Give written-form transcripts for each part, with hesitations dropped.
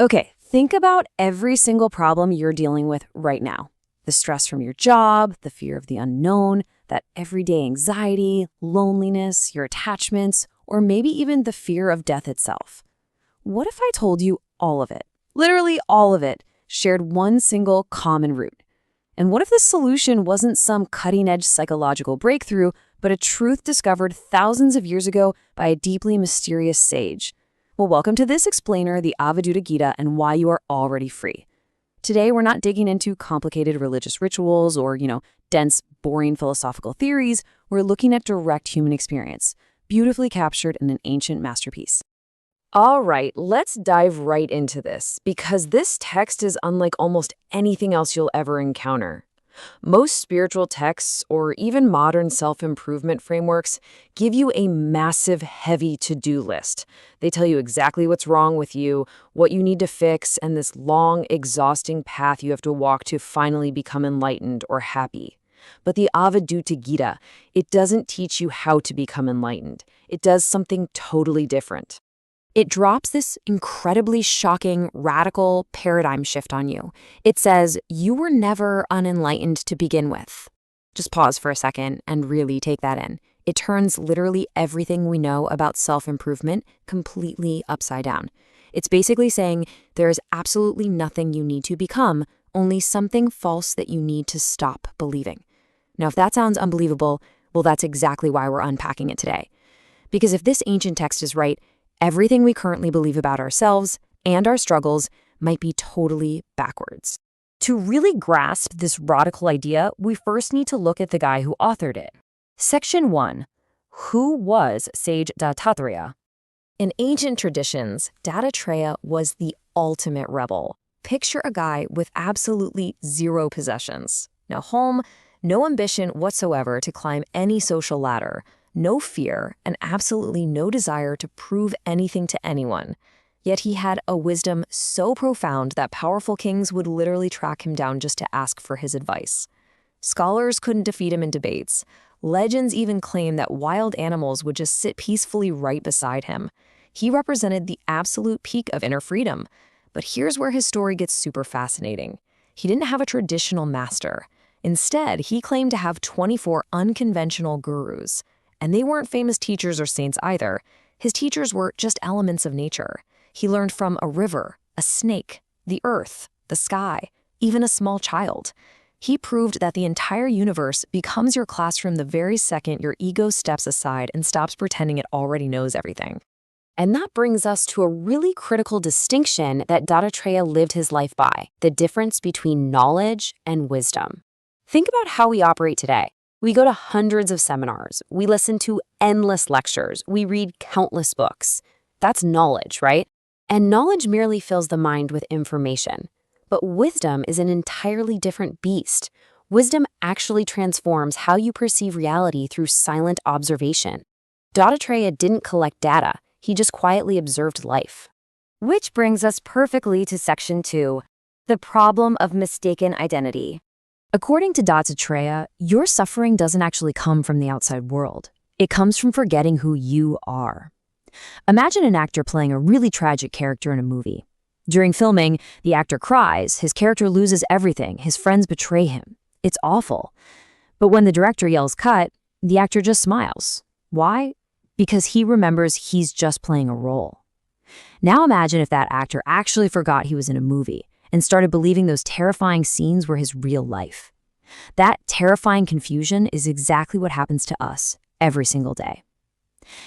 Okay, think about every single problem you're dealing with right now. The stress from your job, the fear of the unknown, that everyday anxiety, loneliness, your attachments, or maybe even the fear of death itself. What if I told you all of it, literally all of it, shared one single common root? And what if the solution wasn't some cutting-edge psychological breakthrough, but a truth discovered thousands of years ago by a deeply mysterious sage? Well, welcome to this explainer, the Avadhuta Gita, and why you are already free. Today, we're not digging into complicated religious rituals or, dense, boring philosophical theories. We're looking at direct human experience, beautifully captured in an ancient masterpiece. All right, let's dive right into this, because this text is unlike almost anything else you'll ever encounter. Most spiritual texts, or even modern self-improvement frameworks, give you a massive, heavy to-do list. They tell you exactly what's wrong with you, what you need to fix, and this long, exhausting path you have to walk to finally become enlightened or happy. But the Avadhuta Gita, it doesn't teach you how to become enlightened. It does something totally different. It drops this incredibly shocking, radical paradigm shift on you. It says, you were never unenlightened to begin with. Just pause for a second and really take that in. It turns literally everything we know about self-improvement completely upside down. It's basically saying there is absolutely nothing you need to become, only something false that you need to stop believing. Now, if that sounds unbelievable, well, that's exactly why we're unpacking it today. Because if this ancient text is right, everything we currently believe about ourselves and our struggles might be totally backwards. To really grasp this radical idea, we first need to look at the guy who authored it. Section 1. Who was sage Dattatreya? In ancient traditions, Dattatreya was the ultimate rebel. Picture a guy with absolutely zero possessions. No home, no ambition whatsoever to climb any social ladder, no fear, and absolutely no desire to prove anything to anyone. Yet he had a wisdom so profound that powerful kings would literally track him down just to ask for his advice. Scholars couldn't defeat him in debates. Legends even claim that wild animals would just sit peacefully right beside him. He represented the absolute peak of inner freedom. But here's where his story gets super fascinating. He didn't have a traditional master. Instead, he claimed to have 24 unconventional gurus. And they weren't famous teachers or saints either. His teachers were just elements of nature. He learned from a river, a snake, the earth, the sky, even a small child. He proved that the entire universe becomes your classroom the very second your ego steps aside and stops pretending it already knows everything. And that brings us to a really critical distinction that Dattatreya lived his life by, the difference between knowledge and wisdom. Think about how we operate today. We go to hundreds of seminars, we listen to endless lectures, we read countless books. That's knowledge, right? And knowledge merely fills the mind with information. But wisdom is an entirely different beast. Wisdom actually transforms how you perceive reality through silent observation. Dattatreya didn't collect data, he just quietly observed life. Which brings us perfectly to Section 2, the problem of mistaken identity. According to Dattatreya, your suffering doesn't actually come from the outside world. It comes from forgetting who you are. Imagine an actor playing a really tragic character in a movie. During filming, the actor cries, his character loses everything, his friends betray him. It's awful. But when the director yells cut, the actor just smiles. Why? Because he remembers he's just playing a role. Now imagine if that actor actually forgot he was in a movie and started believing those terrifying scenes were his real life. That terrifying confusion is exactly what happens to us every single day.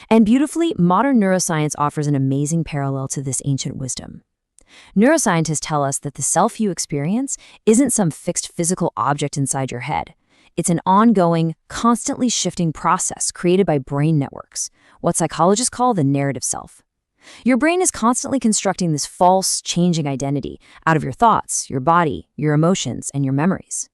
And beautifully, modern neuroscience offers an amazing parallel to this ancient wisdom. Neuroscientists tell us that the self you experience isn't some fixed physical object inside your head. It's an ongoing, constantly shifting process created by brain networks, what psychologists call the narrative self. Your brain is constantly constructing this false, changing identity out of your thoughts, your body, your emotions, and your memories.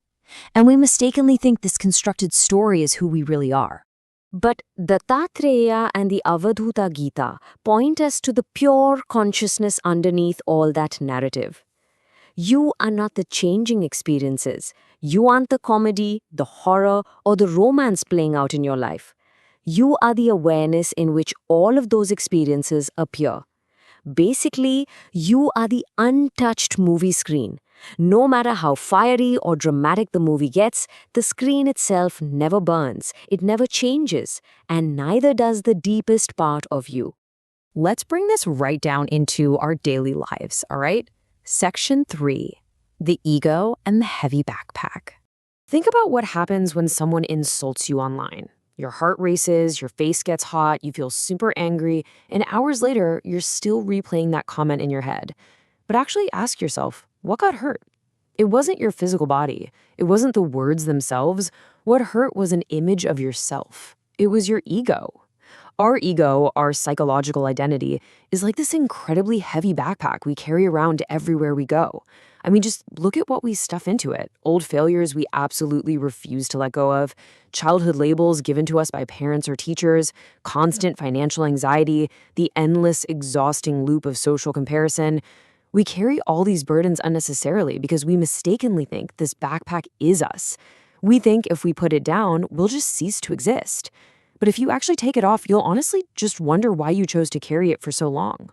And we mistakenly think this constructed story is who we really are. But Dattatreya and the Avadhuta Gita point us to the pure consciousness underneath all that narrative. You are not the changing experiences. You aren't the comedy, the horror, or the romance playing out in your life. You are the awareness in which all of those experiences appear. Basically, you are the untouched movie screen. No matter how fiery or dramatic the movie gets, the screen itself never burns, it never changes, and neither does the deepest part of you. Let's bring this right down into our daily lives, all right? Section 3, the ego and the heavy backpack. Think about what happens when someone insults you online. Your heart races, your face gets hot, you feel super angry, and hours later, you're still replaying that comment in your head. But actually ask yourself, what got hurt? It wasn't your physical body. It wasn't the words themselves. What hurt was an image of yourself. It was your ego. Our ego, our psychological identity, is like this incredibly heavy backpack we carry around everywhere we go. I mean, just look at what we stuff into it. Old failures we absolutely refuse to let go of, childhood labels given to us by parents or teachers, constant financial anxiety, the endless, exhausting loop of social comparison. We carry all these burdens unnecessarily because we mistakenly think this backpack is us. We think if we put it down, we'll just cease to exist. But if you actually take it off, you'll honestly just wonder why you chose to carry it for so long.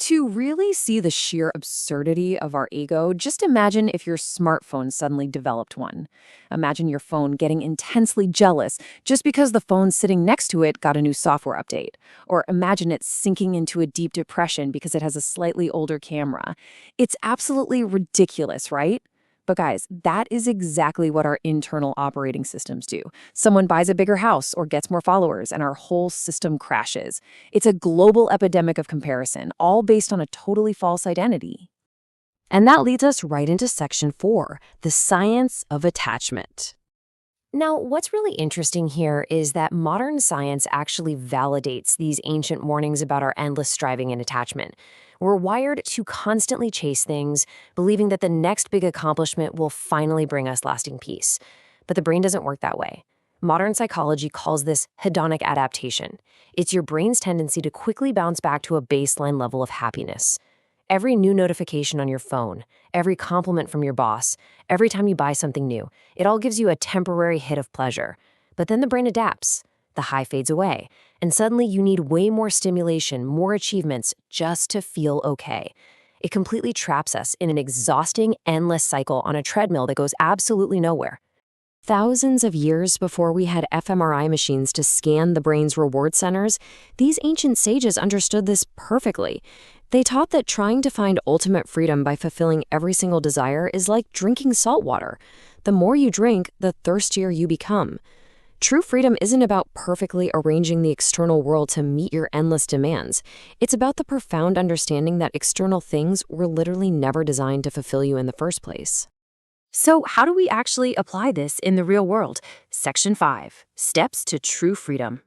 To really see the sheer absurdity of our ego, just imagine if your smartphone suddenly developed one. Imagine your phone getting intensely jealous just because the phone sitting next to it got a new software update. Or imagine it sinking into a deep depression because it has a slightly older camera. It's absolutely ridiculous, right? But guys, that is exactly what our internal operating systems do. Someone buys a bigger house or gets more followers, and our whole system crashes. It's a global epidemic of comparison, all based on a totally false identity. And that leads us right into Section 4, the science of attachment. Now, what's really interesting here is that modern science actually validates these ancient warnings about our endless striving and attachment. We're wired to constantly chase things, believing that the next big accomplishment will finally bring us lasting peace. But the brain doesn't work that way. Modern psychology calls this hedonic adaptation. It's your brain's tendency to quickly bounce back to a baseline level of happiness. Every new notification on your phone, every compliment from your boss, every time you buy something new, it all gives you a temporary hit of pleasure. But then the brain adapts. The high fades away, and suddenly you need way more stimulation, more achievements, just to feel okay. It completely traps us in an exhausting, endless cycle on a treadmill that goes absolutely nowhere. Thousands of years before we had fMRI machines to scan the brain's reward centers, these ancient sages understood this perfectly. They taught that trying to find ultimate freedom by fulfilling every single desire is like drinking salt water. The more you drink, the thirstier you become. True freedom isn't about perfectly arranging the external world to meet your endless demands. It's about the profound understanding that external things were literally never designed to fulfill you in the first place. So how do we actually apply this in the real world? Section 5, Steps to True Freedom.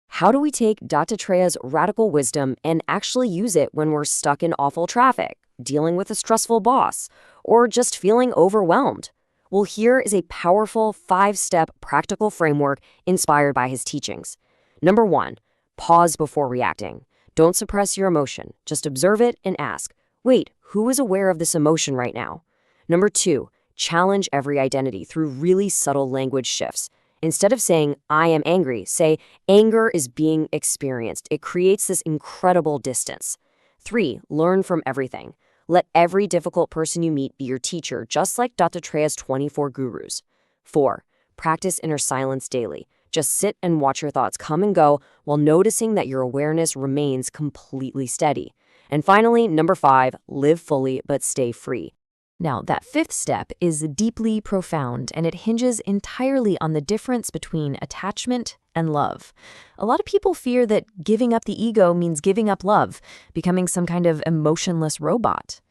How do we take Dattatreya's radical wisdom and actually use it when we're stuck in awful traffic, dealing with a stressful boss, or just feeling overwhelmed? Well, here is a powerful 5-step practical framework inspired by his teachings. Number 1, pause before reacting. Don't suppress your emotion. Just observe it and ask, wait, who is aware of this emotion right now? Number 2, challenge every identity through really subtle language shifts. Instead of saying, I am angry, say, anger is being experienced. It creates this incredible distance. 3, learn from everything. Let every difficult person you meet be your teacher, just like Dattatreya's 24 gurus. 4, practice inner silence daily. Just sit and watch your thoughts come and go while noticing that your awareness remains completely steady. And finally, number 5, live fully but stay free. Now, that 5th step is deeply profound, and it hinges entirely on the difference between attachment and love. A lot of people fear that giving up the ego means giving up love, becoming some kind of emotionless robot.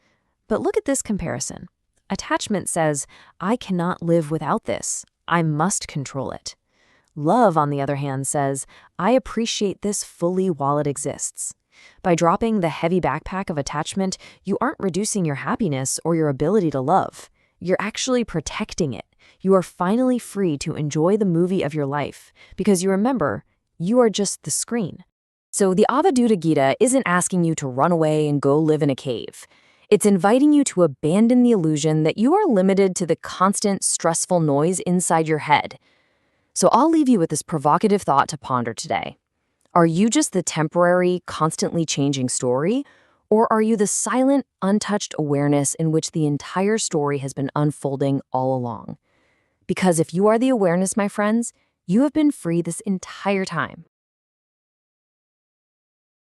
But look at this comparison. Attachment says, I cannot live without this. I must control it. Love, on the other hand, says, I appreciate this fully while it exists. By dropping the heavy backpack of attachment, you aren't reducing your happiness or your ability to love. You're actually protecting it. You are finally free to enjoy the movie of your life because you remember, you are just the screen. So the Avadhuta Gita isn't asking you to run away and go live in a cave. It's inviting you to abandon the illusion that you are limited to the constant, stressful noise inside your head. So I'll leave you with this provocative thought to ponder today. Are you just the temporary, constantly changing story? Or are you the silent, untouched awareness in which the entire story has been unfolding all along? Because if you are the awareness, my friends, you have been free this entire time.